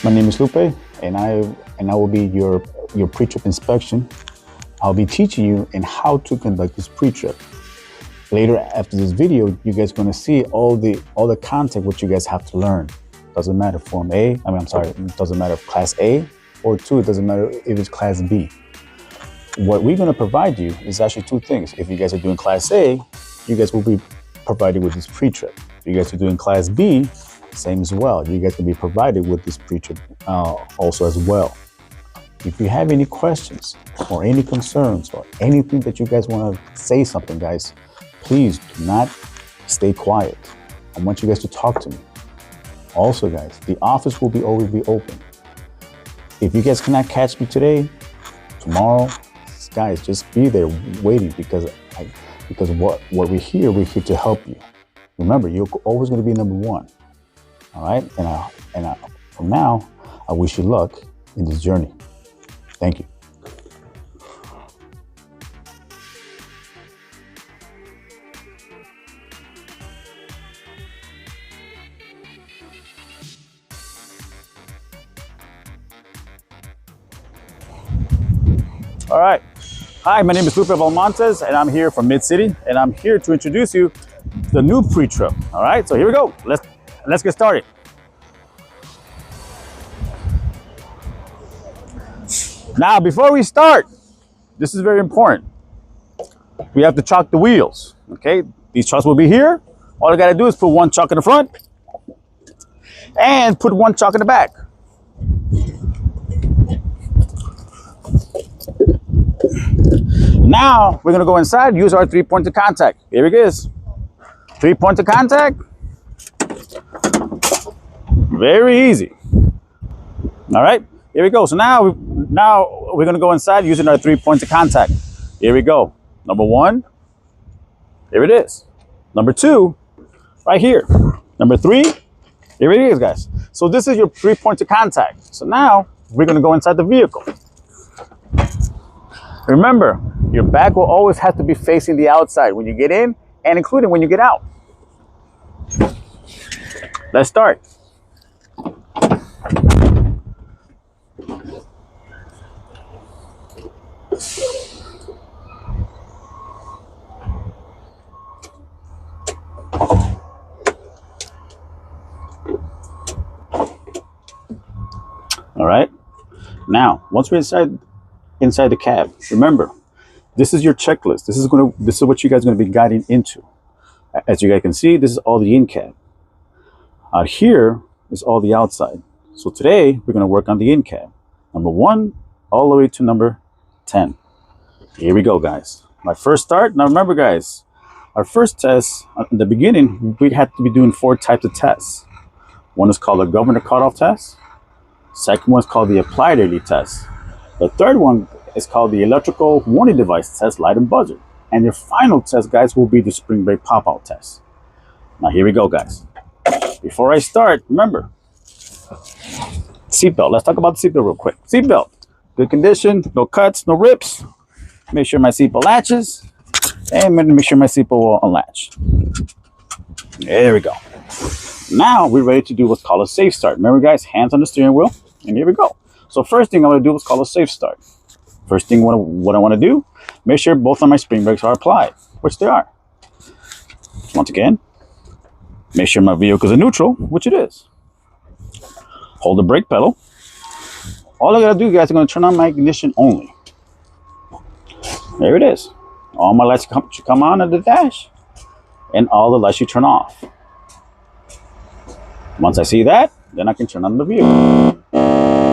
My name is Lupe, and I will be your pre-trip inspection. I'll be teaching you in how to conduct this pre-trip. Later after this video, you guys are going to see all the content what you guys have to learn. Doesn't matter it doesn't matter if class A or 2, it doesn't matter if it's class B. What we're going to provide you is actually two things. If you guys are doing class A, you guys will be provided with this pre-trip. If you guys are doing class B, same as well. You guys can be provided with this pre-trip also as well. If you have any questions or any concerns or anything that you guys want to say something, guys, please do not stay quiet. I want you guys to talk to me. Also, guys, the office will always be open. If you guys cannot catch me today, tomorrow, guys, just be there waiting because what we're here to help you. Remember, you're always going to be number one. All right, and from now, I wish you luck in this journey. Thank you. All right. Hi, my name is Lupe and I'm here from Mid-City, and I'm here to introduce you to the new pre-trip. All right, so here we go. Let's get started. Now, before we start, this is very important. We have to chalk the wheels, okay? These chalks will be here. All I gotta do is put one chalk in the front and put one chalk in the back. Now, we're gonna go inside, use our 3-point of contact. Here it is. 3-point of contact. Very easy. All right, here we go. So now we're gonna go inside using our 3-point of contact. Here we go. Number 1, here it is. Number 2, right here. Number 3, here it is, guys. So this is your 3-point of contact. So now we're gonna go inside the vehicle. Remember, your back will always have to be facing the outside when you get in and including when you get out. Let's start. All right. Now, once we're inside the cab, remember, this is your checklist. This is what you guys are going to be guiding into. As you guys can see, this is all the in-cab. Out here is all the outside. So today we're going to work on the in-cab. Number 1 all the way to number 10. Here we go, guys. My first start. Now remember, guys, our first test in the beginning, we had to be doing 4 types of tests. One is called the governor cutoff test. Second one is called the applied area test. The third one is called the electrical warning device test, light and buzzer. And your final test, guys, will be the spring brake pop-out test. Now here we go, guys. Before I start, remember, seatbelt. Let's talk about the seatbelt real quick. Seatbelt, good condition, no cuts, no rips. Make sure my seatbelt latches, and make sure my seatbelt will unlatch. There we go. Now we're ready to do what's called a safe start. Remember, guys, hands on the steering wheel, and here we go. So first thing I'm going to do is called a safe start. First thing what I want to do, make sure both of my spring brakes are applied, which they are. Once again, make sure my vehicle is in neutral, which it is. Hold the brake pedal. All I got to do, guys, I'm going to turn on my ignition only. There it is. All my lights should come on at the dash, and all the lights should turn off. Once I see that, then I can turn on the vehicle.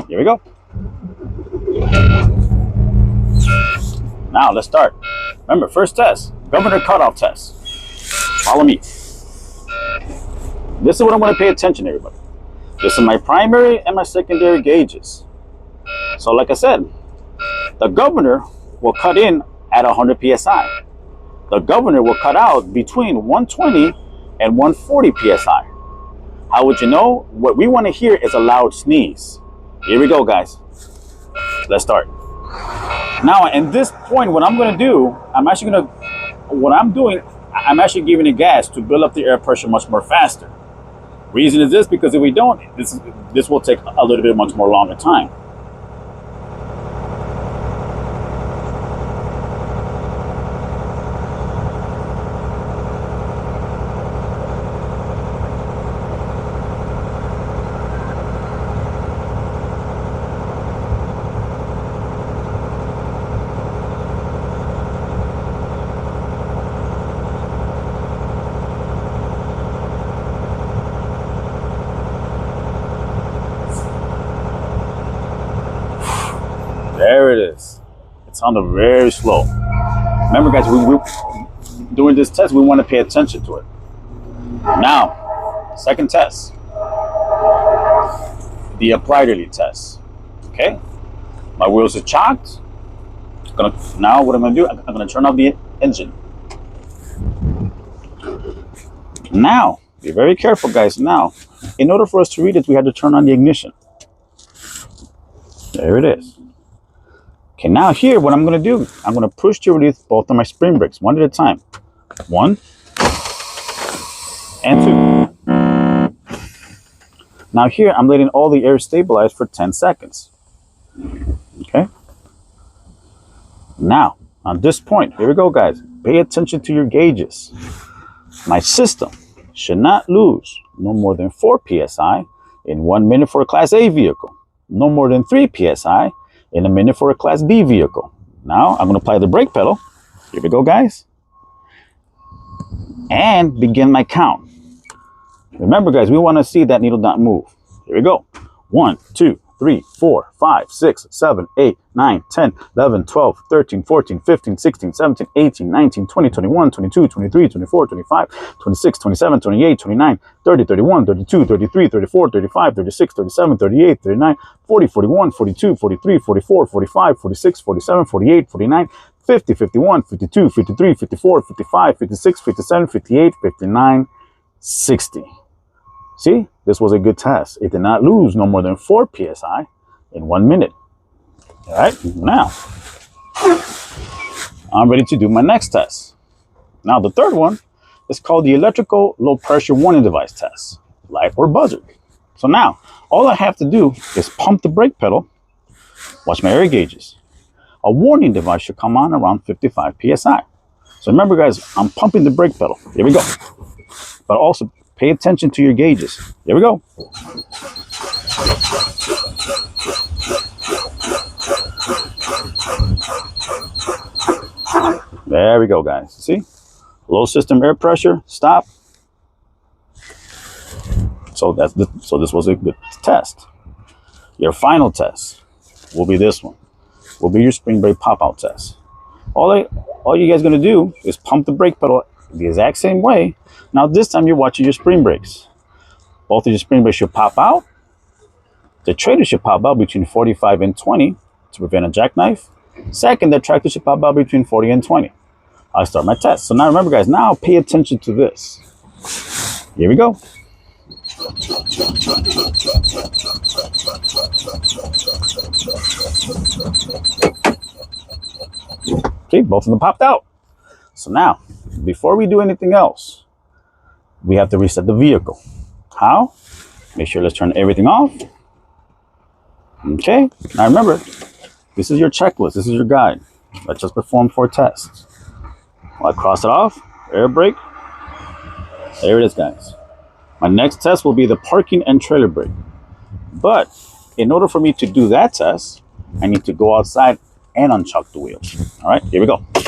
Here we go. Now let's start. Remember, first test, governor cutoff test. Follow me. This is what I want to pay attention to, everybody. This is my primary and my secondary gauges. So like I said, the governor will cut in at 100 PSI. The governor will cut out between 120 and 140 PSI. How would you know? What we want to hear is a loud sneeze. Here we go, guys. Let's start. Now, at this point, what I'm going to do, I'm actually giving it gas to build up the air pressure much more faster. Reason is this, because if we don't, this will take a little bit much more longer time. There it is. It sounded very slow. Remember, guys, we during this test, we want to pay attention to it. Now, second test, the applied release test. Okay, my wheels are chocked. Now, what I'm going to do, I'm going to turn off the engine. Now, be very careful, guys. Now, in order for us to read it, we had to turn on the ignition. There it is. Okay, now here, what I'm going to do, I'm going to push to release both of my spring brakes, one at a time. 1 and 2. Now here, I'm letting all the air stabilize for 10 seconds. Okay? Now, on this point, here we go, guys. Pay attention to your gauges. My system should not lose no more than 4 psi in 1 minute for a Class A vehicle. No more than 3 psi in a minute for a Class B vehicle. Now, I'm going to apply the brake pedal. Here we go, guys. And begin my count. Remember, guys, we want to see that needle not move. Here we go. 1, 2, 3, 4, 5, 6, 7, 8, 9, 10, 11, 12, 13, 14, 15, 16, 17, 18, 19, 20, 21, 22, 23, 24, 25, 26, 27, 28, 29, 30, 31, 32, 33, 34, 35, 36, 37, 38, 39, 40, 41, 42, 43, 44, 45, 46, 47, 48, 49, 50, 51, 52, 53, 54, 55, 56, 57, 58, 59, 60. See, this was a good test. It did not lose no more than 4 psi in 1 minute. All right, now I'm ready to do my next test. Now, the third one is called the electrical low pressure warning device test, light or buzzer. So now, all I have to do is pump the brake pedal, watch my air gauges. A warning device should come on around 55 psi. So remember, guys, I'm pumping the brake pedal. Here we go. But also, pay attention to your gauges. Here we go. There we go, guys. See? Low system air pressure, stop. So this was a good test. Your final test will be this one. Will be your spring brake pop-out test. All you guys gonna do is pump the brake pedal the exact same way. Now this time you're watching your spring brakes. Both of your spring brakes should pop out. The trailer should pop out between 45 and 20 to prevent a jackknife. Second, the tractor should pop out between 40 and 20. I'll start my test. So now remember, guys, now pay attention to this. Here we go. Okay, both of them popped out. So now, before we do anything else, we have to reset the vehicle. How? Make sure let's turn everything off. Okay, now remember, this is your checklist, this is your guide. Let's just perform 4 tests. I'll cross it off, air brake. There it is, guys. My next test will be the parking and trailer brake. But in order for me to do that test, I need to go outside and unchuck the wheels. All right, here we go. I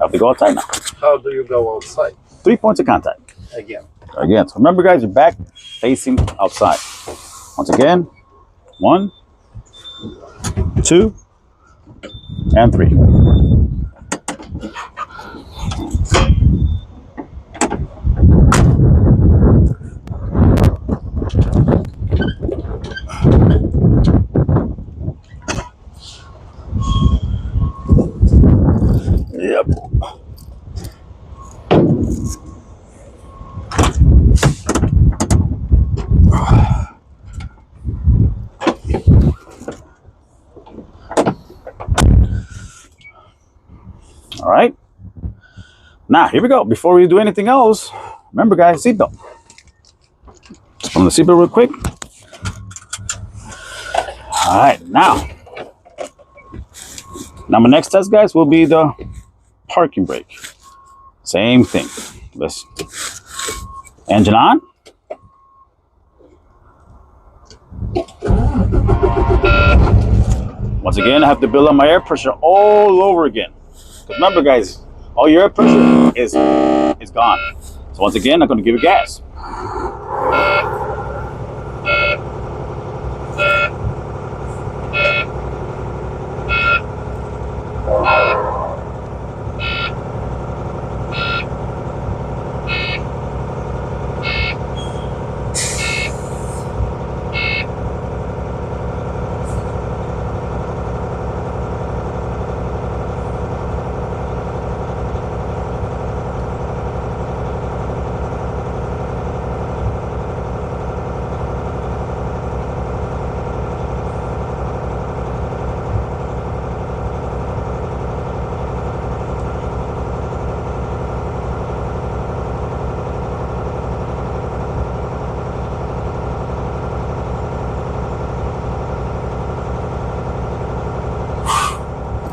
have to go outside now. How do you go outside? 3 points of contact. Again. So remember, guys, your back facing outside. Once again, 1, 2, and 3. Yep. All right. Now, here we go. Before we do anything else, remember, guys, seatbelt. on the seatbelt real quick. All right, now my next test, guys, will be the parking brake. Same thing. Let's engine on. Once again, I have to build up my air pressure all over again. Because remember, guys, all your air pressure is gone. So once again, I'm going to give it gas.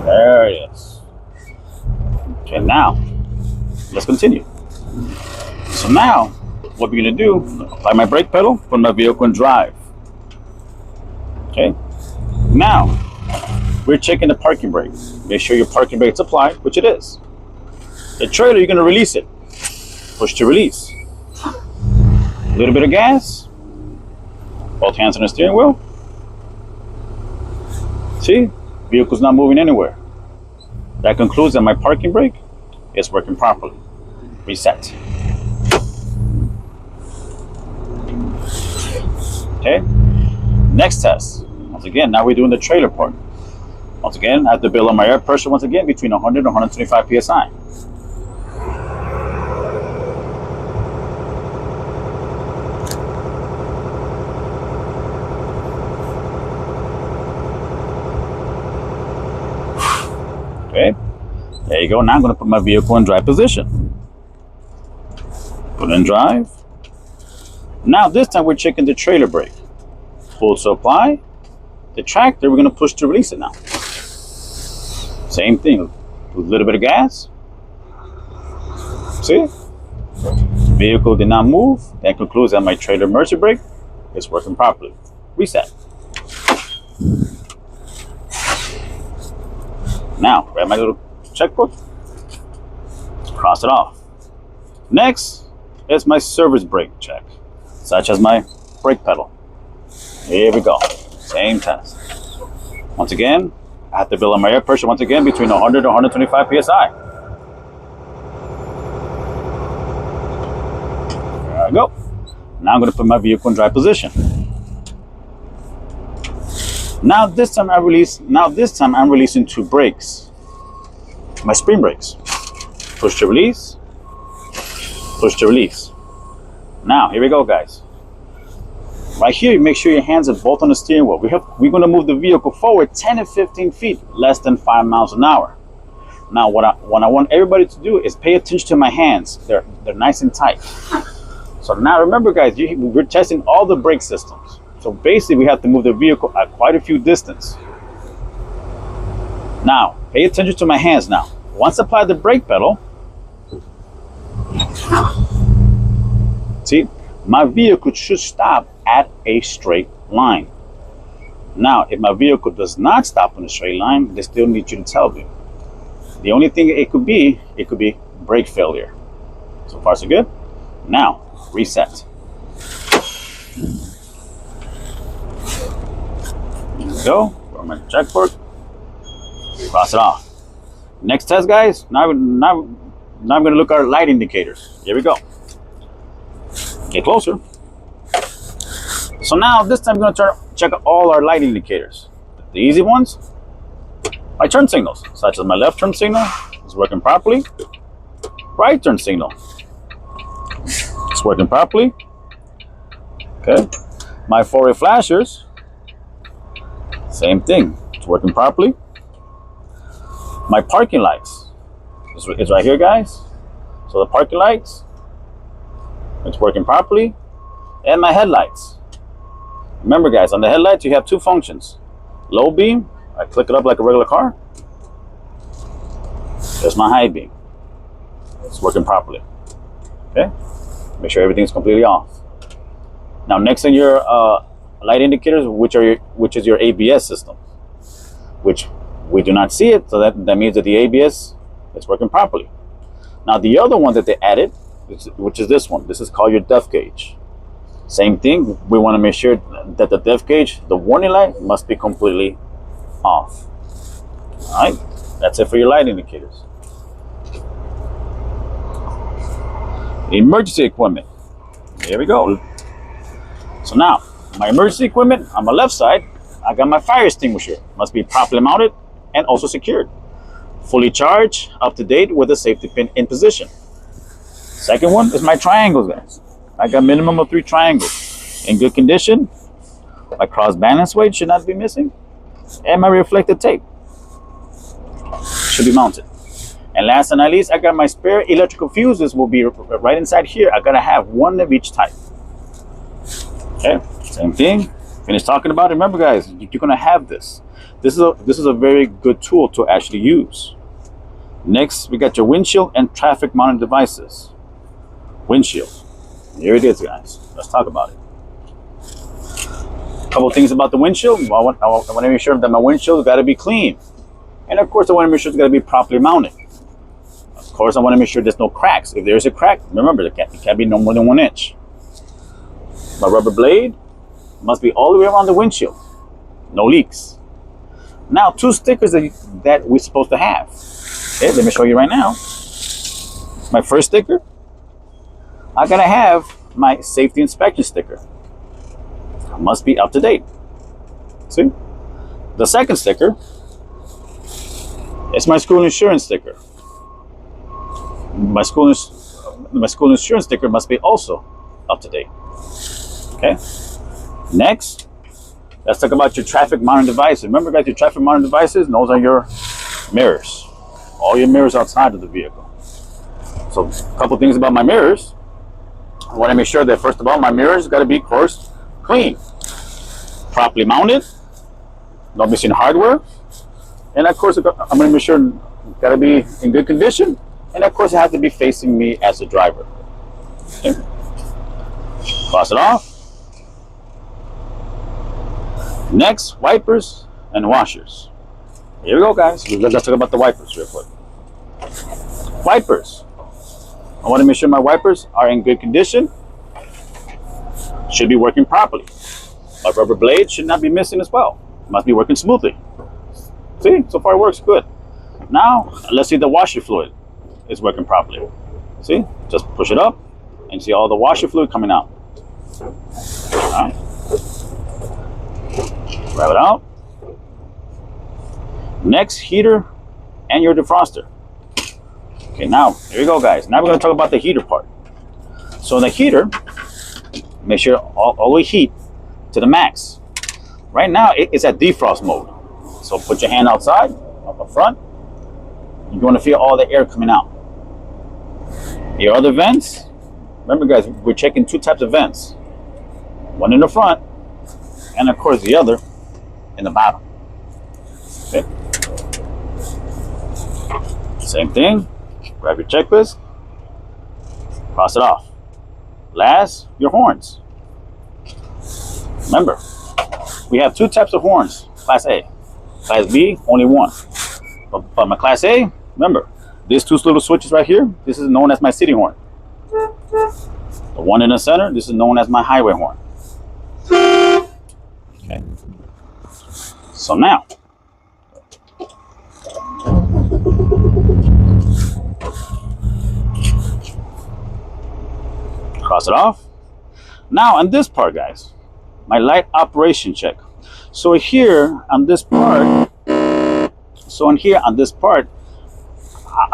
There it is. Okay, now let's continue. So now what we're gonna do, apply my brake pedal, put my vehicle in drive. Okay. Now we're checking the parking brake. Make sure your parking brake is applied, which it is. The trailer, you're gonna release it. Push to release. A little bit of gas. Both hands on the steering wheel. See? Vehicle's not moving anywhere. That concludes that my parking brake is working properly. Reset. Okay. Next test. Once again, now we're doing the trailer part. Once again, I have to build up my air pressure once again between 100 and 125 psi. Okay, there you go. Now I'm going to put my vehicle in drive position. Put in drive. Now this time we're checking the trailer brake. Full supply. The tractor, we're going to push to release it now. Same thing. With a little bit of gas. See? Vehicle did not move. That concludes that my trailer emergency brake is working properly. Reset. Now, grab my little checkbook, cross it off. Next is my service brake check, such as my brake pedal. Here we go. Same test. Once again, I have to build up my air pressure once again between 100 and 125 psi. There I go. Now I'm going to put my vehicle in drive position. Now this time I'm releasing two brakes. My spring brakes. Push to release. Push to release. Now here we go, guys. Right here, you make sure your hands are both on the steering wheel. We're going to move the vehicle forward 10 to 15 feet, less than 5 miles an hour. Now what I want everybody to do is pay attention to my hands. They're nice and tight. So now remember, guys, we're testing all the brake systems. So basically, we have to move the vehicle at quite a few distance. Now, pay attention to my hands now. Once I apply the brake pedal, see, my vehicle should stop at a straight line. Now, if my vehicle does not stop on a straight line, they still need you to tell me. The only thing it could be brake failure. So far, so good. Now, reset. Go for my checkbook, cross it off. Next test, guys. Now I'm going to look at our light indicators. Here we go. Get closer. So now this time I'm going to check all our light indicators. The easy ones, my turn signals, such as my left turn signal is working properly. Right turn signal is working properly. Okay. My forward flashers, same thing, it's working properly. My parking lights is right here, guys. So the parking lights, it's working properly. And my headlights. Remember guys, on the headlights you have two functions. Low beam, I click it up like a regular car. There's my high beam. It's working properly. Okay? Make sure everything's completely off. Now next on your light indicators, which is your ABS system, which we do not see it, so that means that the ABS is working properly. Now the other one that they added, which is this one, this is called your depth gauge. Same thing, we want to make sure that the depth gauge, the warning light, must be completely off. All right, that's it for your light indicators. Emergency equipment. Here we go. So now, my emergency equipment on my left side, I got my fire extinguisher. Must be properly mounted and also secured. Fully charged, up to date with a safety pin in position. Second one is my triangles, guys. I got minimum of 3 triangles. In good condition. My cross balance weight should not be missing. And my reflective tape should be mounted. And last but not least, I got my spare electrical fuses will be right inside here. I gotta have one of each type. Okay, same thing. Finish talking about it. Remember guys, you're gonna have this. This is a very good tool to actually use. Next, we got your windshield and traffic monitoring devices. Windshield. Here it is, guys. Let's talk about it. A couple things about the windshield. I want to make sure that my windshield's got to be clean, and of course, I want to make sure it's got to be properly mounted. Of course, I want to make sure there's no cracks. If there's a crack, remember it can't be no more than 1 inch. My rubber blade must be all the way around the windshield. No leaks. Now, 2 stickers that we're supposed to have. Okay, let me show you right now. My first sticker, I gotta have my safety inspection sticker. It must be up to date. See? The second sticker is my school insurance sticker. My school insurance sticker must be also up to date. Okay. Next, let's talk about your traffic monitoring devices. Remember, guys, your traffic monitoring devices, those are your mirrors. All your mirrors outside of the vehicle. So, a couple things about my mirrors. I want to make sure that, first of all, my mirrors got to be, of course, clean, properly mounted, no missing hardware, and of course, I'm going to make sure it's got to be in good condition, and of course, it has to be facing me as a driver. Okay. Cross it off. Next, wipers and washers. Here we go, guys. Let's talk about the wipers real quick. Wipers. I want to make sure my wipers are in good condition. Should be working properly. My rubber blade should not be missing as well. Must be working smoothly. See, so far it works good. Now, let's see the washer fluid is working properly. See, just push it up and see all the washer fluid coming out. All right. Grab it out. Next, heater and your defroster. Okay, now, here we go, guys. Now we're going to talk about the heater part. So the heater, make sure all the way heat to the max. Right now, it's at defrost mode. So put your hand outside, up front. You're going to feel all the air coming out. Your other vents, remember, guys, we're checking 2 types of vents. One in the front, and of course the other in the bottom. Okay. Same thing. Grab your checklist, cross it off. Last, your horns. Remember, we have 2 types of horns, Class A. Class B, only 1. But my Class A, remember, these 2 little switches right here, this is known as my city horn. The one in the center, this is known as my highway horn. Okay. So now, cross it off. Now on this part, guys, my light operation check. So here on this part, I'm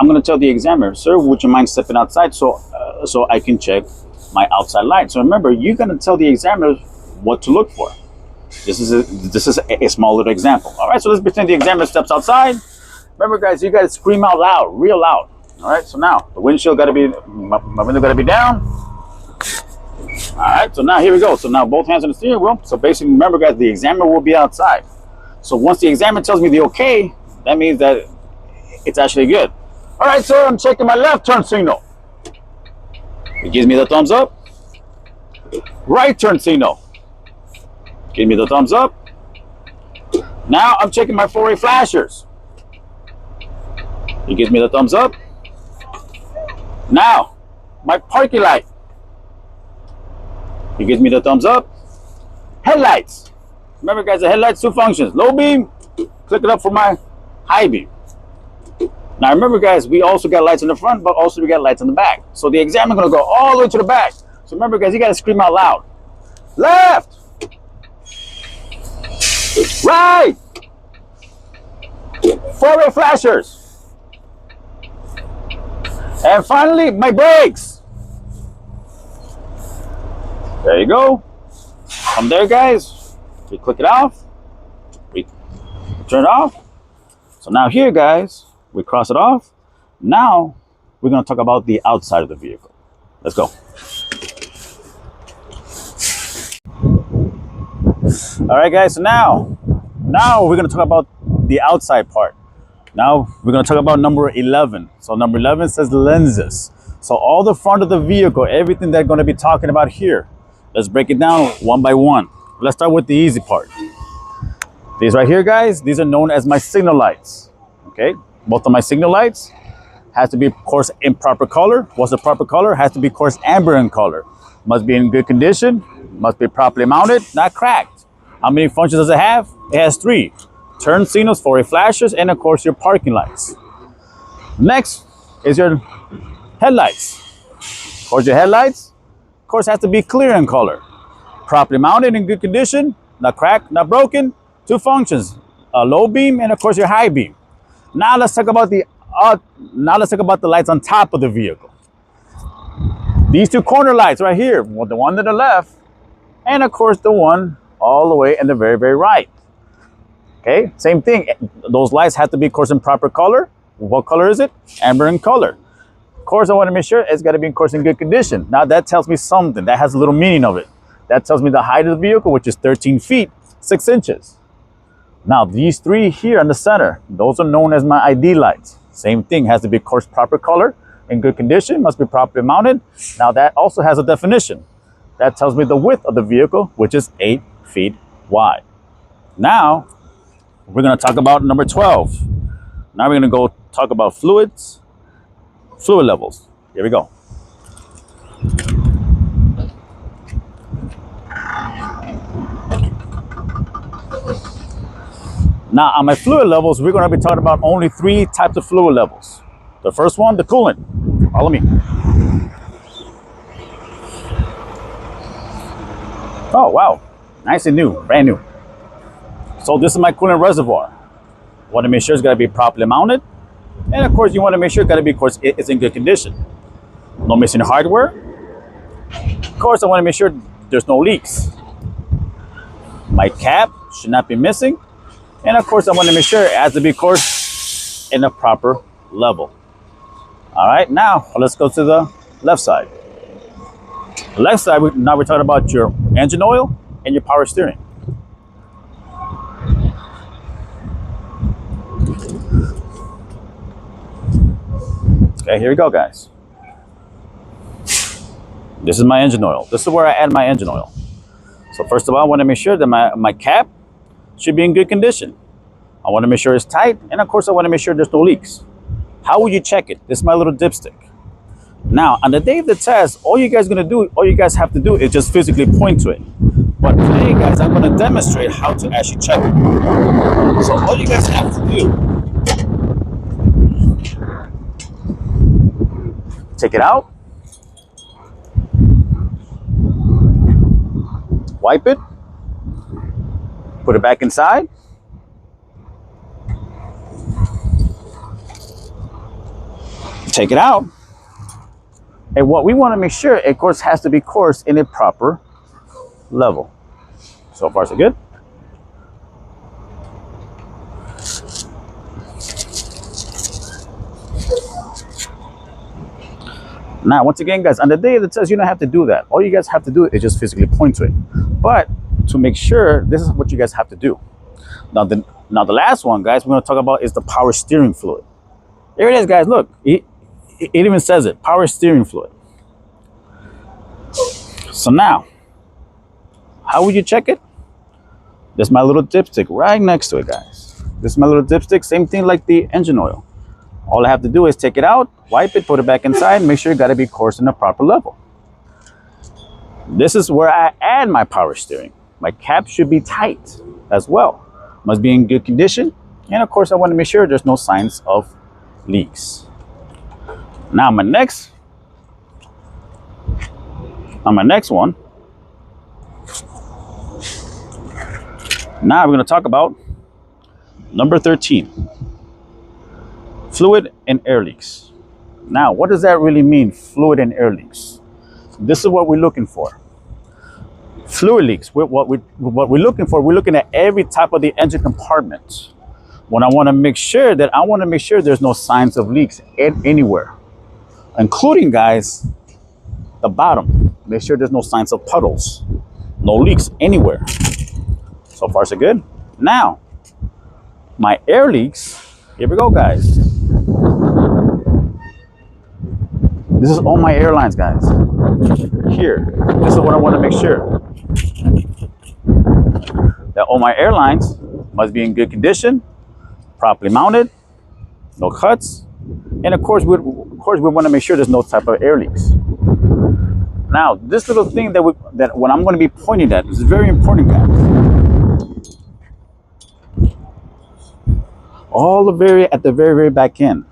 going to tell the examiner, sir, would you mind stepping outside so I can check my outside light. So remember, you're going to tell the examiner what to look for. This is a small little example. All right, so let's pretend the examiner steps outside. Remember, guys, you got to scream out loud, real loud. All right, so now the windshield got to be, my window got to be down. All right, so now here we go. So now both hands on the steering wheel. So basically, remember guys, the examiner will be outside. So once the examiner tells me the okay, that means that it's actually good. All right, sir, I'm checking my left turn signal. It gives me the thumbs up. Right turn signal. Give me the thumbs up. Now I'm checking my four-way flashers. It gives me the thumbs up. Now, my parking light. It gives me the thumbs up. Headlights. Remember guys, the headlights, two functions. Low beam, click it up for my high beam. Now remember guys, we also got lights in the front, but also we got lights in the back. So the examiner gonna go all the way to the back. So remember guys, you gotta scream out loud. Left. Right. Four-way flashers. And finally, my brakes. There you go. From there guys, we click it off. We turn it off. So now here guys, we cross it off. Now we're gonna talk about the outside of the vehicle. Let's go. All right guys, so now we're gonna talk about the outside part. Now we're gonna talk about number 11. So number 11 says lenses. So all the front of the vehicle, everything they're gonna be talking about here. Let's break it down one by one. Let's start with the easy part. These right here guys, these are known as my signal lights. Okay, both of my signal lights has to be of course in proper color. What's the proper color? Has to be of course amber in color. Must be in good condition, must be properly mounted, not cracked. How many functions does it have? It has 3. Turn signals, four-way flashers, and of course your parking lights. Next is your headlights. Of course your headlights, of course, has to be clear in color. Properly mounted in good condition, not cracked, not broken. 2 functions, a low beam and of course your high beam. Now let's talk about the lights on top of the vehicle. These 2 corner lights right here, well, the one to the left, and of course the one all the way in the very, very right. Okay, same thing. Those lights have to be, of course, in proper color. What color is it? Amber in color. Of course, I want to make sure it's got to be, of course, in good condition. Now that tells me something. That has a little meaning of it. That tells me the height of the vehicle, which is 13 feet, 6 inches. Now these 3 here in the center, those are known as my ID lights. Same thing, has to be, of course, proper color, in good condition, must be properly mounted. Now that also has a definition. That tells me the width of the vehicle, which is 8 feet wide. Now, we're gonna talk about number 12. Now we're gonna go talk about fluid levels. Here we go. Now on my fluid levels, we're gonna be talking about only 3 types of fluid levels. The first one, the coolant. Follow me. Oh, wow. Nice and new, brand new. So this is my coolant reservoir. Want to make sure it's got to be properly mounted. And of course, you want to make sure it's got to be, of course, it's in good condition. No missing hardware. Of course, I want to make sure there's no leaks. My cap should not be missing. And of course, I want to make sure it has to be, of course, in a proper level. All right, now let's go to the left side. The left side, now we're talking about your engine oil and your power steering. Okay, here we go, guys. This is my engine oil. This is where I add my engine oil. So first of all, I want to make sure that my cap should be in good condition. I want to make sure it's tight, and of course I want to make sure there's no leaks. How will you check it? This is my little dipstick. Now, on the day of the test, all you guys have to do is just physically point to it. But today, guys, I'm going to demonstrate how to actually check it. So all you guys have to do, take it out, wipe it, put it back inside, take it out. And what we want to make sure, of course, has to be, of course, in a proper level. So far, so good. Now, once again, guys, on the day that says you don't have to do that, all you guys have to do is just physically point to it. But to make sure, this is what you guys have to do. Now, the last one, guys, we're going to talk about is the power steering fluid. There it is, guys. Look, it even says it, power steering fluid. So now, how would you check it? There's my little dipstick right next to it, guys. This is my little dipstick, same thing like the engine oil. All I have to do is take it out, wipe it, put it back inside, make sure you got to be coursed in the proper level. This is where I add my power steering. My cap should be tight as well. Must be in good condition. And of course, I want to make sure there's no signs of leaks. Now, on my next one, now we're going to talk about number 13. Fluid and air leaks. Now, what does that really mean, fluid and air leaks? This is what we're looking for. Fluid leaks, what we're looking for, we're looking at every type of the engine compartment. When I want to make sure there's no signs of leaks anywhere, including, guys, the bottom. Make sure there's no signs of puddles, no leaks anywhere. So far, so good. Now, my air leaks, here we go, guys. This is all my airlines, guys. Here, this is what I want to make sure. That all my airlines must be in good condition, properly mounted, no cuts, and of course we want to make sure there's no type of air leaks. Now, this little thing that what I'm going to be pointing at is very important, guys. All at the very back end.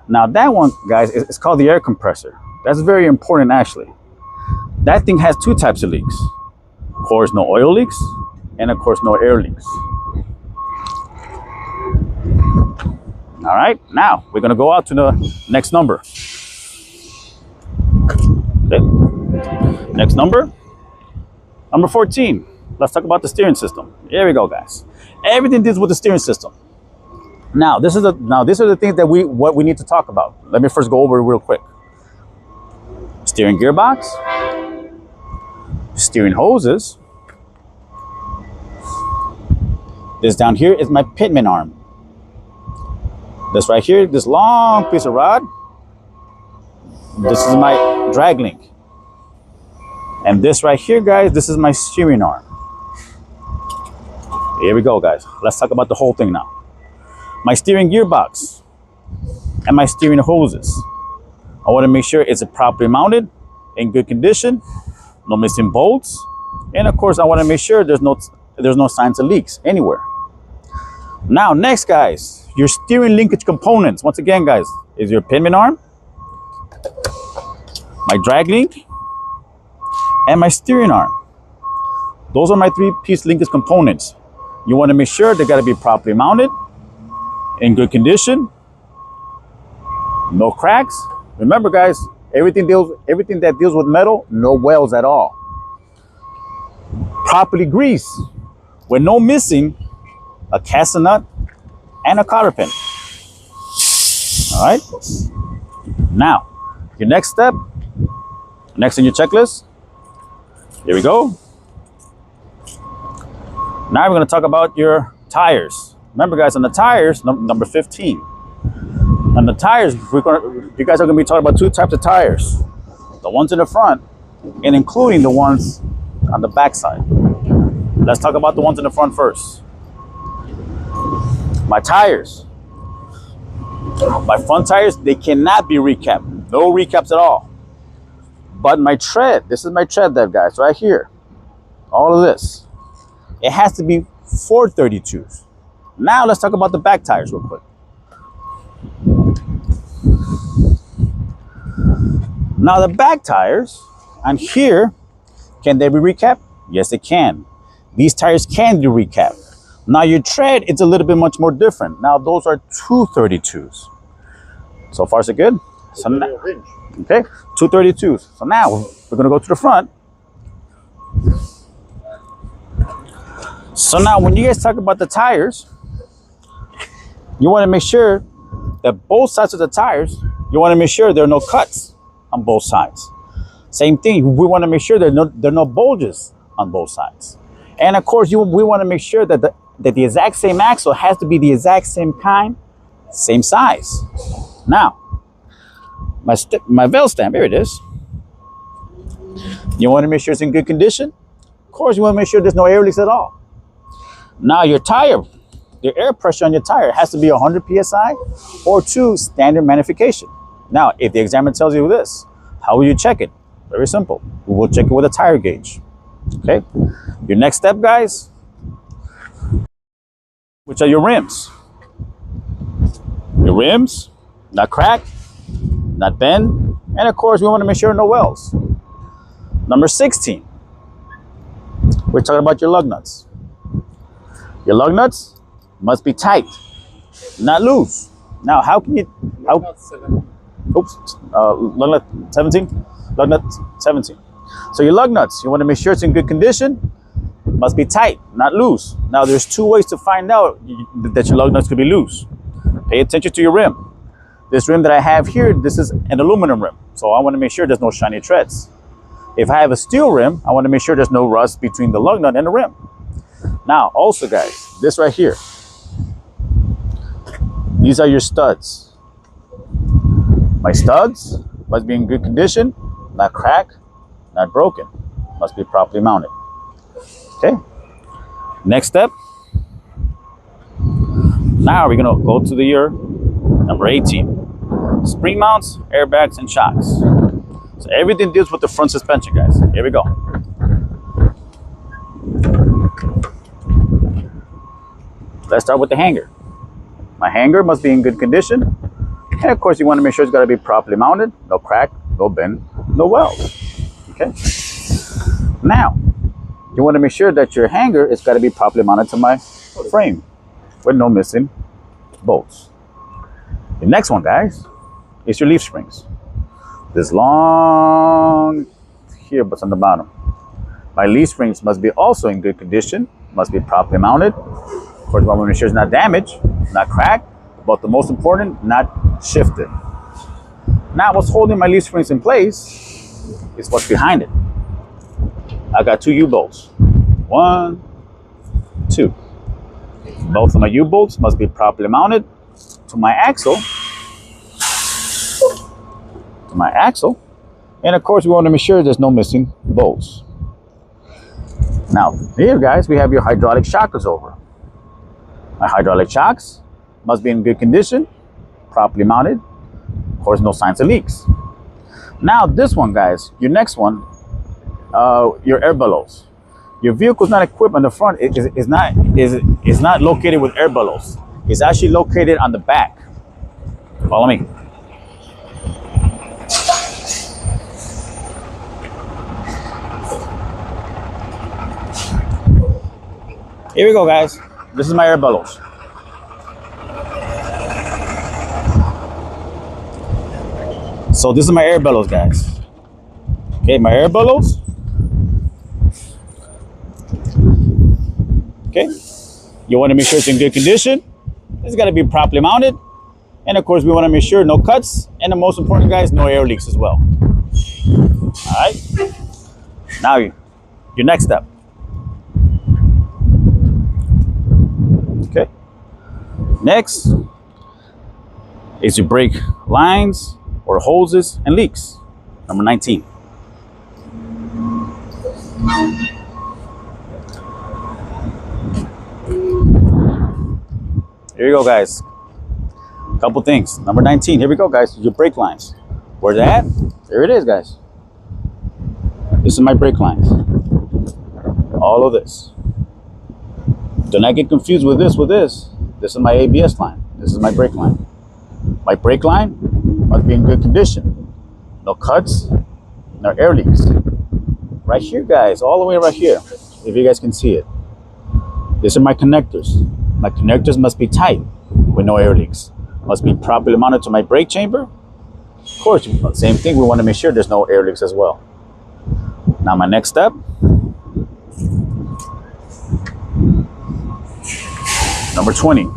Now that one, guys, it's called the air compressor. That's very important, actually. That thing has two types of leaks. Of course, no oil leaks, and of course, no air leaks. All right, now we're gonna go out to the next number. Okay. Next number 14. Let's talk about the steering system. Here we go, guys. Everything deals with the steering system. Now, these are the things that we need to talk about. Let me first go over it real quick. Steering gearbox, steering hoses. This down here is my pitman arm. This right here, this long piece of rod, this is my drag link. And this right here, guys, this is my steering arm. Here we go, guys. Let's talk about the whole thing now. My steering gearbox and my steering hoses. I want to make sure it's properly mounted, in good condition, no missing bolts, and of course I want to make sure there's no signs of leaks anywhere. Now, next, guys, your steering linkage components. Once again, guys, is your pitman arm, my drag link, and my steering arm. Those are my 3-piece linkage components. You want to make sure they got to be properly mounted, in good condition, no cracks. Remember, guys, everything that deals with metal, no welds at all. Properly greased, with no missing, a cast nut and a cotter pin. All right. Now, your next step, next in your checklist. Here we go. Now we're going to talk about your tires. Remember, guys, on the tires, number 15. On the tires, you guys are going to be talking about 2 types of tires. The ones in the front, and including the ones on the back side. Let's talk about the ones in the front first. My tires. My front tires, they cannot be recapped. No recaps at all. But my tread, this is my tread there, guys, right here. All of this. It has to be 432s. Now let's talk about the back tires real quick. Now the back tires on here, can they be recapped? Yes, it can. These tires can be recapped. Now your tread, it's a little bit much more different. Now those are 232s. So far, so good. So now, okay, 232s. So now we're gonna go to the front. So now when you guys talk about the tires, you want to make sure that both sides of the tires, you want to make sure there are no cuts on both sides. Same thing, we want to make sure there are no bulges on both sides. And of course, we want to make sure that the exact same axle has to be the exact same kind, same size. Now, my valve stamp, here it is. You want to make sure it's in good condition. Of course, you want to make sure there's no air leaks at all. Now, your tire, your air pressure on your tire has to be 100 psi or 2 standard magnification. Now, if the examiner tells you this, how will you check it? Very simple. We will check it with a tire gauge. Okay. Your next step, guys, which are your rims. Your rims, not cracked, not bend, and of course, we want to make sure no wells. Number 16, we're talking about your lug nuts. Your lug nuts must be tight, not loose. Now, how can you? Lug nut 17. Lug nut 17. So your lug nuts, you want to make sure it's in good condition. Must be tight, not loose. Now, there's 2 ways to find out that your lug nuts could be loose. Pay attention to your rim. This rim that I have here, this is an aluminum rim. So I want to make sure there's no shiny treads. If I have a steel rim, I want to make sure there's no rust between the lug nut and the rim. Now, also guys, this right here. These are your studs. My studs must be in good condition, not cracked, not broken. Must be properly mounted. Okay. Next step. Now we're gonna go to the year number 18. Spring mounts, airbags, and shocks. So everything deals with the front suspension, guys. Here we go. Let's start with the hanger. My hanger must be in good condition. And of course, you want to make sure it's got to be properly mounted. No crack, no bend, no welds. Okay. Now, you want to make sure that your hanger is got to be properly mounted to my frame with no missing bolts. The next one, guys, is your leaf springs. This long here, but on the bottom. My leaf springs must be also in good condition, must be properly mounted. Of course, I want to make sure it's not damaged, not cracked, but the most important, not shifted. Now, what's holding my leaf springs in place is what's behind it. I got 2 U-bolts. 1, 2. Both of my U-bolts must be properly mounted to my axle. And of course, we want to make sure there's no missing bolts. Now, here, guys, we have your hydraulic shockers over. My hydraulic shocks must be in good condition, properly mounted. Of course, no signs of leaks. Now, this one, guys, your next one, your air bellows. Your vehicle is not equipped on the front. Is not located with air bellows. It's actually located on the back. Follow me. Here we go, guys. This is my air bellows. So this is my air bellows, guys. Okay, my air bellows. Okay. You want to make sure it's in good condition. It's got to be properly mounted. And of course, we want to make sure no cuts. And the most important, guys, no air leaks as well. All right. Now, your next step. Okay. Next is your brake lines or hoses and leaks. Number 19. Here you go, guys. A couple things. Number 19. Here we go, guys. Your brake lines. Where's that? There it is, guys. This is my brake lines. All of this. Do not get confused with this. This is my ABS line. This is my brake line. My brake line must be in good condition. No cuts, no air leaks. Right here, guys, all the way right here, if you guys can see it. These are my connectors. My connectors must be tight with no air leaks. Must be properly mounted to my brake chamber. Of course, same thing, we want to make sure there's no air leaks as well. Now my next step. Number 20,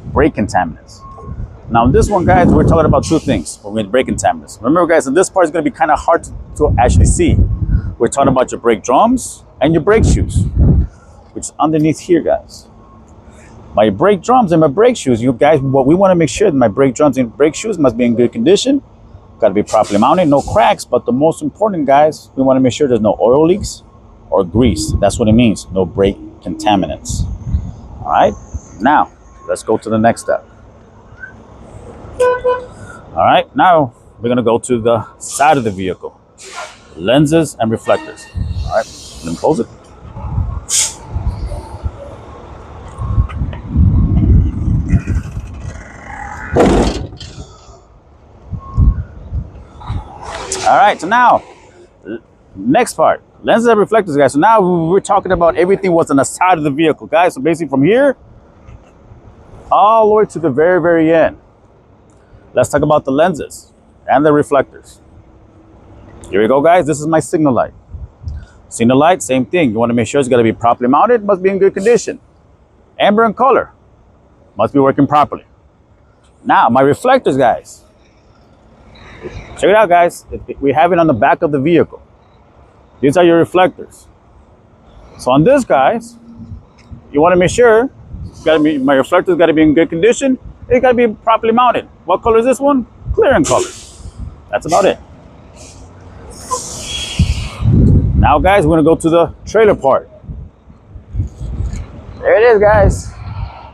brake contaminants. Now in this one, guys, we're talking about two things when we're brake contaminants. Remember, guys, in this part is going to be kind of hard to actually see. We're talking about your brake drums and your brake shoes, which is underneath here, guys. My brake drums and my brake shoes, you guys, what we want to make sure that my brake drums and brake shoes must be in good condition. Got to be properly mounted, no cracks. But the most important, guys, we want to make sure there's no oil leaks or grease. That's what it means, no brake contaminants. All right, now let's go to the next step. All right, now we're gonna go to the side of the vehicle, lenses and reflectors. All right, let me close it. All right, so now, next part, lenses and reflectors, guys. So now we're talking about everything what's on the side of the vehicle, guys. So basically from here, all the way to the very, very end. Let's talk about the lenses and the reflectors. Here we go, guys. This is my signal light. Signal light, same thing. You want to make sure it's got to be properly mounted, must be in good condition. Amber in color, must be working properly. Now, my reflectors, guys. Check it out, guys. We have it on the back of the vehicle. These are your reflectors. So on this, guys, you want to make sure my reflectors got to be in good condition. It got to be properly mounted. What color is this one? Clear in color. That's about it. Now, guys, we're going to go to the trailer part. There it is, guys.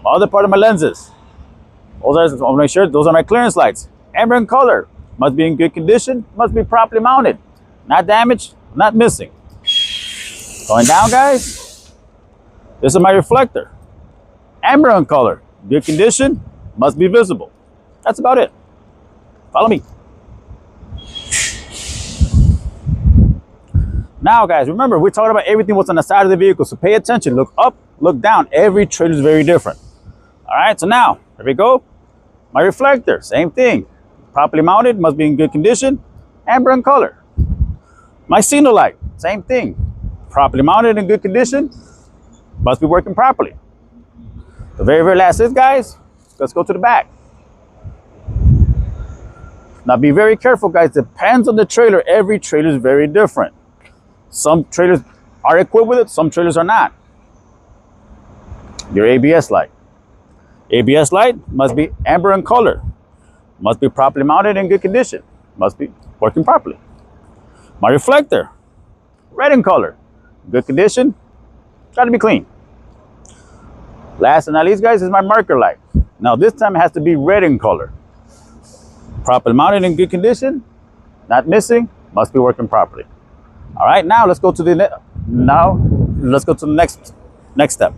Other part of my lenses. I'll make sure those are my clearance lights. Amber in color. Must be in good condition. Must be properly mounted. Not damaged. Not missing. Going down, guys. This is my reflector. Amber in color. Good condition. Must be visible. That's about it. Follow me. Now, guys, remember, we're talking about everything what's on the side of the vehicle. So pay attention. Look up, look down. Every trailer is very different. All right, so now, here we go. My reflector, same thing. Properly mounted, must be in good condition. Amber in color. My signal light, same thing. Properly mounted in good condition. Must be working properly. The very, very last is, guys, let's go to the back. Now be very careful, guys. Depends on the trailer. Every trailer is very different. Some trailers are equipped with it, some trailers are not. Your ABS light. ABS light must be amber in color. Must be properly mounted in good condition. Must be working properly. My reflector, red in color. Good condition. Got to be clean. Last and not least, guys, is my marker light. Now this time it has to be red in color. Properly mounted in good condition. Not missing. Must be working properly. All right, now let's go to the next step.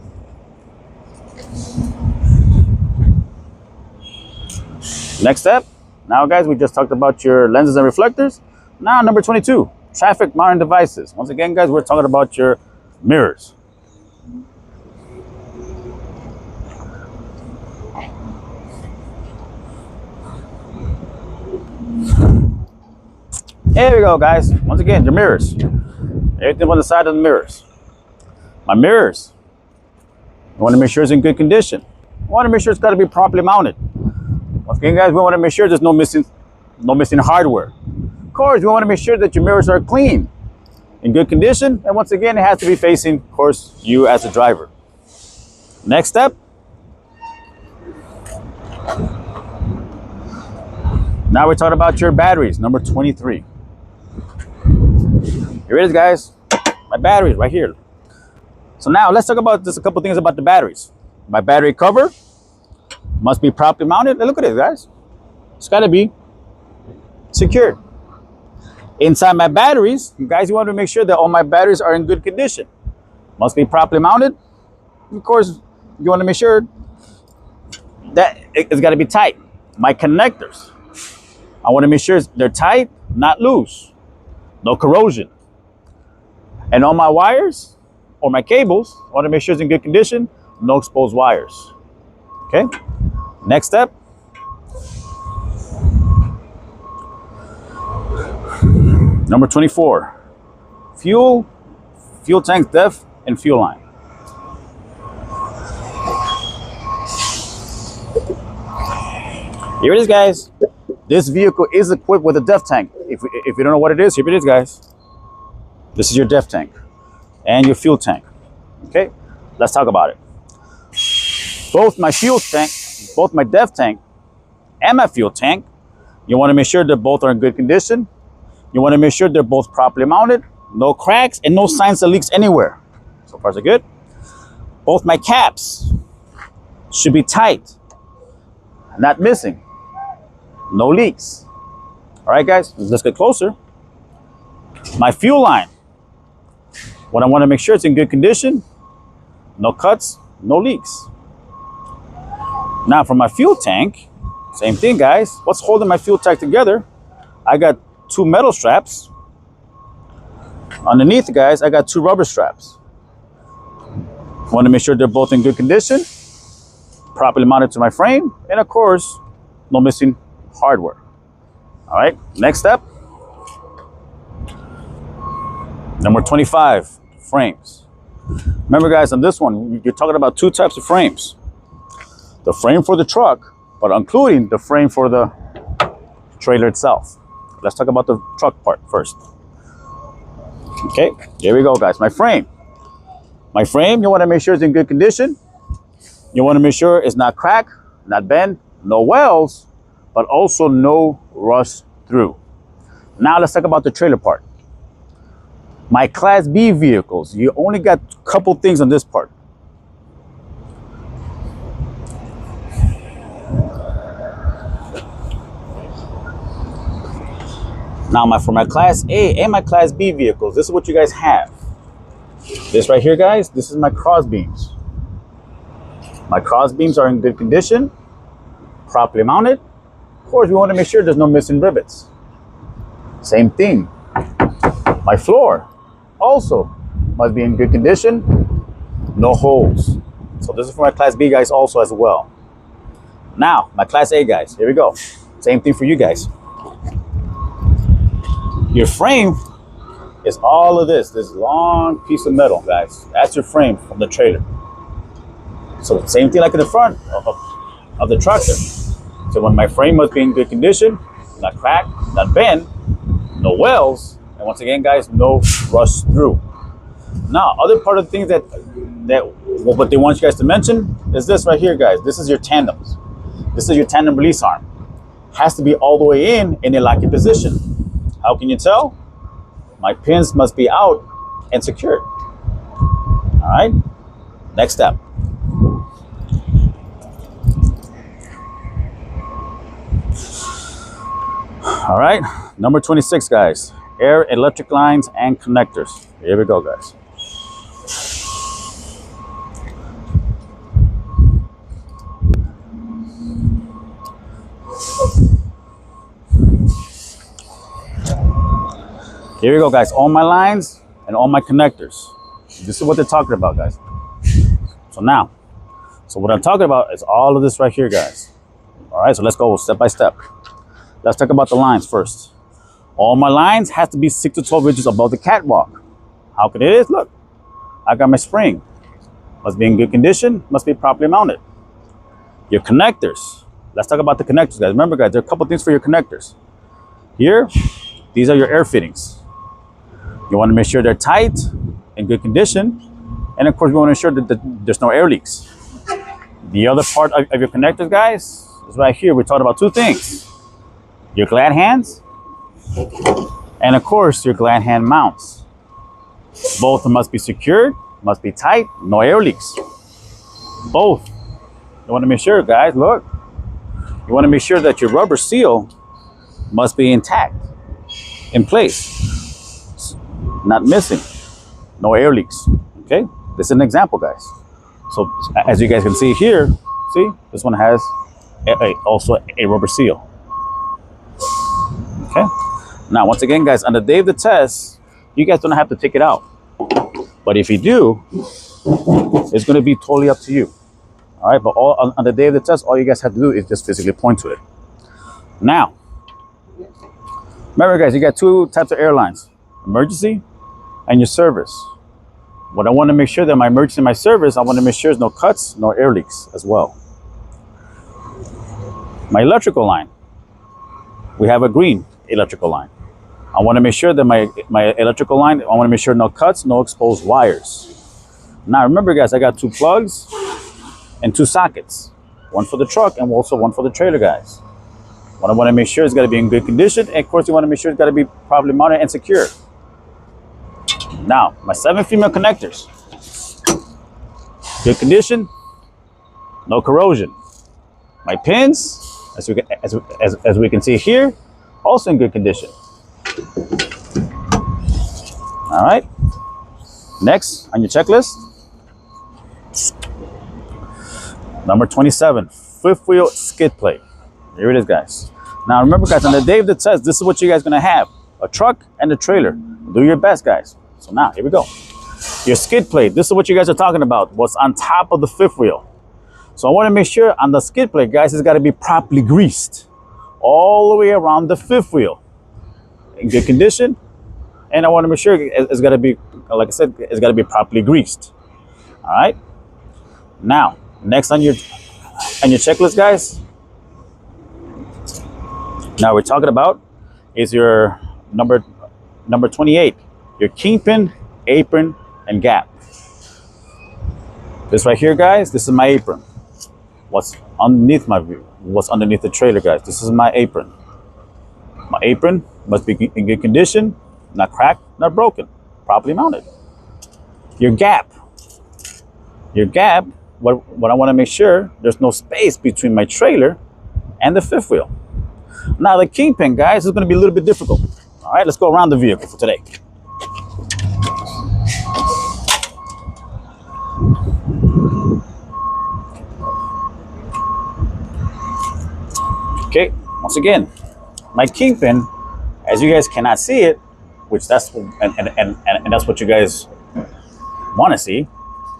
Next step. Now, guys, we just talked about your lenses and reflectors. Now, number 22, traffic monitoring devices. Once again, guys, we're talking about your mirrors. Here we go, guys. Once again, your mirrors. Everything on the side of the mirrors. My mirrors. You want to make sure it's in good condition. You want to make sure it's got to be properly mounted. Once again, guys, we want to make sure there's no missing hardware. Of course, we want to make sure that your mirrors are clean, in good condition, and once again, it has to be facing, of course, you as a driver. Next step. Now we're talking about your batteries, number 23. Here it is, guys. My batteries right here. So now let's talk about just a couple things about the batteries. My battery cover must be properly mounted. Look at it, guys. It's got to be secured. Inside my batteries, you guys, you want to make sure that all my batteries are in good condition. Must be properly mounted. Of course, you want to make sure that it's got to be tight. My connectors, I want to make sure they're tight, not loose. No corrosion. And all my wires or my cables, I want to make sure it's in good condition. No exposed wires. Okay. Next step. Number 24. Fuel tank depth and fuel line. Here it is, guys. This vehicle is equipped with a DEF tank. If you don't know what it is, here it is, guys. This is your DEF tank and your fuel tank. Okay, let's talk about it. Both my fuel tank, both my DEF tank and my fuel tank, you want to make sure that both are in good condition. You want to make sure they're both properly mounted, no cracks, and no signs of leaks anywhere. So far, so good. Both my caps should be tight, not missing, no leaks. All right, guys, let's get closer. My fuel line, what I want to make sure it's in good condition, no cuts, no leaks. Now for my fuel tank, same thing, guys. What's holding my fuel tank together? I got 2 metal straps. Underneath, guys, I got 2 rubber straps. Want to make sure they're both in good condition, properly mounted to my frame, and of course, no missing hardware. All right, next step. Number 25, frames. Remember, guys, on this one, you're talking about 2 types of frames. The frame for the truck, but including the frame for the trailer itself. Let's talk about the truck part first. Okay, here we go, guys. My frame. My frame, you want to make sure it's in good condition. You want to make sure it's not cracked, not bent, no wells, but also no rust through. Now let's talk about the trailer part. My Class B vehicles, you only got a couple things on this part. Now, for my Class A and my Class B vehicles, this is what you guys have. This right here, guys, this is my cross beams. My cross beams are in good condition, properly mounted. Of course, we want to make sure there's no missing rivets. Same thing. My floor also must be in good condition, no holes. So this is for my Class B guys also as well. Now, my Class A guys, here we go. Same thing for you guys. Your frame is all of this long piece of metal, guys. That's your frame from the trailer. So same thing like in the front of the tractor. So when my frame must be in good condition, not cracked, not bent, no wells, and once again, guys, no rust through. Now, other part of the things that what they want you guys to mention is this right here, guys. This is your tandems. This is your tandem release arm. Has to be all the way in a locking position. How can you tell? My pins must be out and secured. All right, next step. All right, number 26, guys. Air, electric lines, and connectors. Here we go, guys. Here we go, guys. All my lines and all my connectors. This is what they're talking about, guys. So what I'm talking about is all of this right here, guys. All right, so let's go step by step. Let's talk about the lines first. All my lines have to be 6 to 12 inches above the catwalk. How can it is? Look, I got my spring. Must be in good condition, must be properly mounted. Your connectors. Let's talk about the connectors, guys. Remember, guys, there are a couple things for your connectors. Here, these are your air fittings. You want to make sure they're tight, in good condition, and of course, we want to ensure that there's no air leaks. The other part of your connectors, guys, is right here. We're talking about 2 things. Your glad hands, and of course, your glad hand mounts. Both must be secured, must be tight, no air leaks. Both. You want to make sure, guys, look. You want to make sure that your rubber seal must be intact, in place. Not missing, no air leaks. Okay, this is an example, guys. So as you guys can see here, see this one has also a rubber seal. Okay, now once again, guys, on the day of the test, you guys don't have to take it out, but if you do, it's going to be totally up to you. All right, but on the day of the test, all you guys have to do is just physically point to it. Now, remember, guys, you got 2 types of airlines: emergency and your service. What I want to make sure that my emergency and my service, I want to make sure there's no cuts, no air leaks as well. My electrical line, we have a green electrical line. I want to make sure that my electrical line, I want to make sure no cuts, no exposed wires. Now remember guys, I got 2 plugs and 2 sockets. One for the truck and also one for the trailer, guys. What I want to make sure it's got to be in good condition. And of course, you want to make sure it's got to be properly mounted and secure. Now, my 7 female connectors. Good condition, no corrosion. My pins, as we can see here, also in good condition. All right. Next on your checklist, number 27, 5th wheel skid plate. Here it is, guys. Now remember, guys, on the day of the test, this is what you guys gonna have: a truck and a trailer. Do your best, guys. So now, here we go. Your skid plate, this is what you guys are talking about, what's on top of the 5th wheel. So I wanna make sure on the skid plate, guys, it's gotta be properly greased all the way around the 5th wheel. In good condition. And I wanna make sure it's gotta be, like I said, it's gotta be properly greased. All right. Now, next on your checklist, guys, now we're talking about is your number 28, your kingpin, apron, and gap. This right here, guys, this is my apron. What's underneath the trailer, guys? This is my apron. My apron must be in good condition, not cracked, not broken, properly mounted. Your gap. What I want to make sure there's no space between my trailer and the 5th wheel. Now the kingpin, guys, is going to be a little bit difficult. All right, let's go around the vehicle for today. Okay, once again, my kingpin, as you guys cannot see it, which that's and that's what you guys want to see.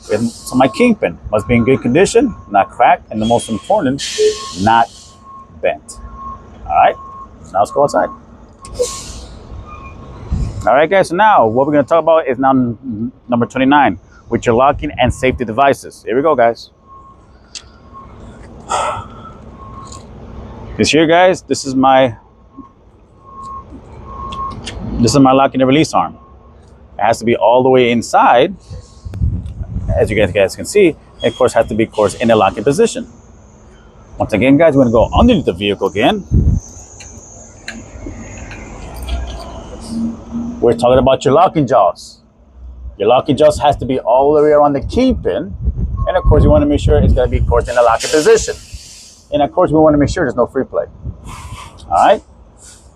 So my kingpin must be in good condition, not cracked, and the most important, not bent. All right, now let's go outside. All right, guys, so now what we're going to talk about is now number 29, with your locking and safety devices. Here we go, guys. This here, guys, this is my locking and release arm. It has to be all the way inside, as you guys can see. It, of course, has to be, of course, in a locking position. Once again, guys, we're going to go underneath the vehicle again. We're talking about your locking jaws. Your locking jaws has to be all the way around the kingpin. And of course, you want to make sure it's going to be, of course, in a locking position. And of course, we want to make sure there's no free play. All right.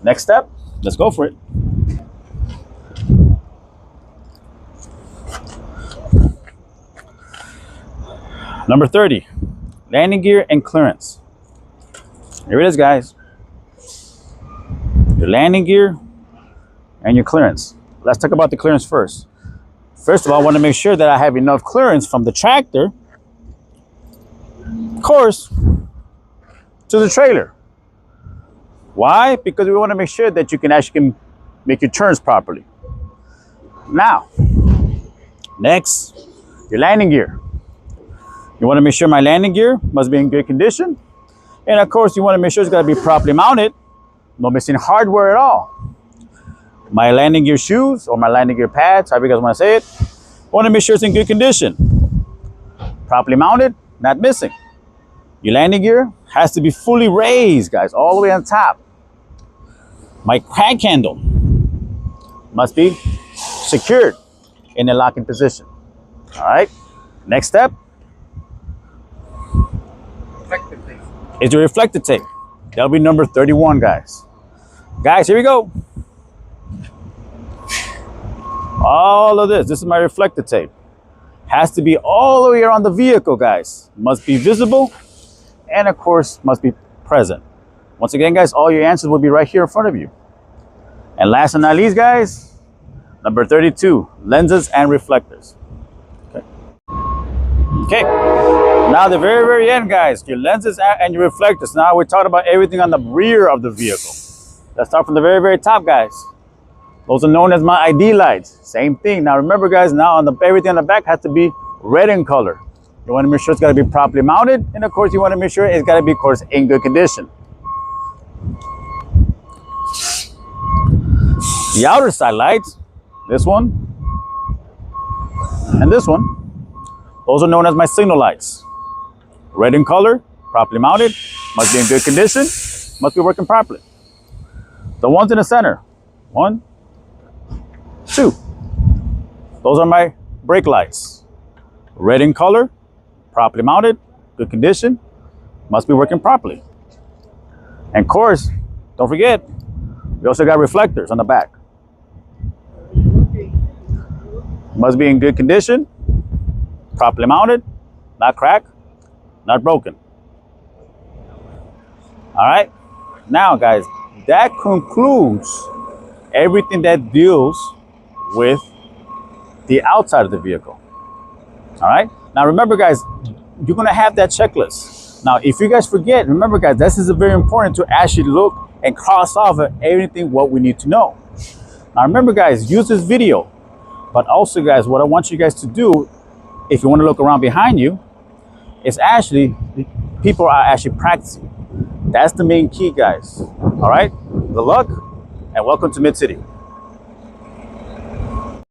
Next step, let's go for it. Number 30, landing gear and clearance. Here it is, guys. Your landing gear and your clearance. Let's talk about the clearance first. First of all, I want to make sure that I have enough clearance from the tractor, of course, to the trailer. Why? Because we want to make sure that you can actually make your turns properly. Now, next, your landing gear. You want to make sure my landing gear must be in good condition. And of course, you want to make sure it's got to be properly mounted. No missing hardware at all. My landing gear shoes or my landing gear pads, however you guys want to say it, I want to make sure it's in good condition. Properly mounted, not missing. Your landing gear has to be fully raised, guys, all the way on top. My crank handle must be secured in a locking position. All right. Next step is your reflector tape. That'll be number 31, guys. Guys, here we go. All of this is my reflector tape. Has to be all the way around the vehicle, guys. Must be visible. And of course, must be present. Once again, guys, all your answers will be right here in front of you. And last but not least, guys, number 32, lenses and reflectors. Okay. Now the very, very end, guys, your lenses and your reflectors. Now we're talking about everything on the rear of the vehicle. Let's start from the very, very top, guys. Those are known as my ID lights. Same thing. Now remember, guys, now everything on the back has to be red in color. You want to make sure it's got to be properly mounted. And of course, you want to make sure it's got to be, of course, in good condition. The outer side lights, this one and this one, those are known as my signal lights. Red in color, properly mounted, must be in good condition, must be working properly. The ones in the center, 1, 2, those are my brake lights. Red in color, properly mounted, good condition, must be working properly. And of course, don't forget, we also got reflectors on the back. Must be in good condition, properly mounted, not cracked, not broken. All right, now guys, that concludes everything that deals with the outside of the vehicle. All right, now remember guys, you're gonna have that checklist. Now, if you guys forget, remember guys, this is very important to actually look and cross off everything what we need to know. Now remember guys, use this video, but also guys, what I want you guys to do, if you want to look around behind you, is actually, people are actually practicing. That's the main key guys. All right, good luck and welcome to Mid-City.